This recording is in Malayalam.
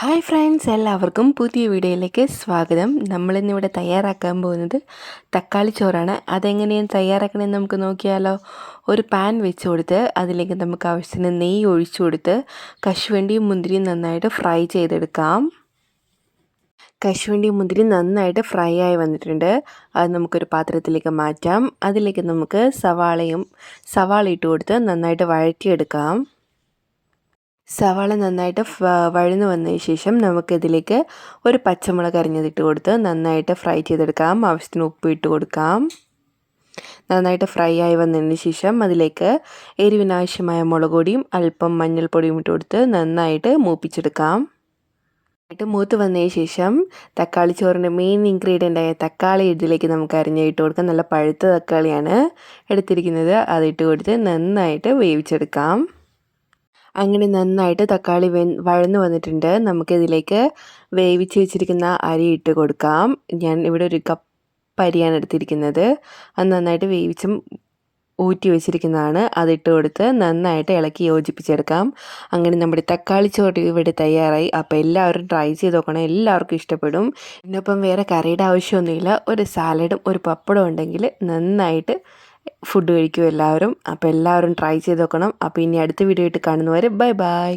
ഹായ് ഫ്രണ്ട്സ്, എല്ലാവർക്കും പുതിയ വീഡിയോയിലേക്ക് സ്വാഗതം. നമ്മളിന്നിവിടെ തയ്യാറാക്കാൻ പോകുന്നത് തക്കാളി ചോറാണ്. അതെങ്ങനെയാണ് തയ്യാറാക്കണമെന്ന് നമുക്ക് നോക്കിയാലോ. ഒരു പാൻ വെച്ച് കൊടുത്ത് അതിലേക്ക് നമുക്ക് ആവശ്യത്തിന് നെയ്യ് ഒഴിച്ചു കൊടുത്ത് കശുവണ്ടിയും മുന്തിരിയും നന്നായിട്ട് ഫ്രൈ ചെയ്തെടുക്കാം. കശുവണ്ടിയും മുന്തിരി നന്നായിട്ട് ഫ്രൈ ആയി വന്നിട്ടുണ്ട്. അത് നമുക്കൊരു പാത്രത്തിലേക്ക് മാറ്റാം. അതിലേക്ക് നമുക്ക് സവാള ഇട്ട് കൊടുത്ത് നന്നായിട്ട് വഴറ്റിയെടുക്കാം. സവാള നന്നായിട്ട് വഴന്നു വന്നതിന് ശേഷം നമുക്കിതിലേക്ക് ഒരു പച്ചമുളക് അരിഞ്ഞതിട്ട് കൊടുത്ത് നന്നായിട്ട് ഫ്രൈ ചെയ്തെടുക്കാം. ആവശ്യത്തിന് ഉപ്പ് ഇട്ട് കൊടുക്കാം. നന്നായിട്ട് ഫ്രൈ ആയി വന്നതിന് ശേഷം അതിലേക്ക് എരിവിനാവശ്യമായ മുളക് പൊടിയും അല്പം മഞ്ഞൾപ്പൊടിയും ഇട്ട് കൊടുത്ത് നന്നായിട്ട് മൂപ്പിച്ചെടുക്കാം. മൂത്ത് വന്നതിന് ശേഷം തക്കാളി ചോറിൻ്റെ മെയിൻ ഇൻഗ്രീഡിയൻ്റായ തക്കാളി ഇതിലേക്ക് നമുക്ക് അരിഞ്ഞിട്ട് കൊടുക്കാം. നല്ല പഴുത്ത തക്കാളിയാണ് എടുത്തിരിക്കുന്നത്. അതിട്ട് കൊടുത്ത് നന്നായിട്ട് വേവിച്ചെടുക്കാം. അങ്ങനെ നന്നായിട്ട് തക്കാളി വഴന്നു വന്നിട്ടുണ്ട്. നമുക്കിതിലേക്ക് വേവിച്ച് വെച്ചിരിക്കുന്ന അരി ഇട്ട് കൊടുക്കാം. ഞാൻ ഇവിടെ ഒരു കപ്പ് അരിയാണ് എടുത്തിരിക്കുന്നത്. അത് നന്നായിട്ട് വേവിച്ചും ഊറ്റി വെച്ചിരിക്കുന്നതാണ്. അതിട്ട് കൊടുത്ത് നന്നായിട്ട് ഇളക്കി യോജിപ്പിച്ചെടുക്കാം. അങ്ങനെ നമ്മുടെ തക്കാളി ചോറ് ഇവിടെ തയ്യാറായി. അപ്പോൾ എല്ലാവരും ട്രൈ ചെയ്ത് നോക്കണം, എല്ലാവർക്കും ഇഷ്ടപ്പെടും. ഇതിനൊപ്പം വേറെ കറിയുടെ ആവശ്യമൊന്നുമില്ല. ഒരു സാലഡും ഒരു പപ്പടം ഉണ്ടെങ്കിൽ നന്നായിട്ട് ഫുഡ് കഴിക്കും എല്ലാവരും. അപ്പോൾ എല്ലാവരും ട്രൈ ചെയ്ത് നോക്കണം. അപ്പോൾ ഇനി അടുത്ത വീഡിയോ ആയിട്ട് കാണുന്നവരെ ബൈ ബൈ.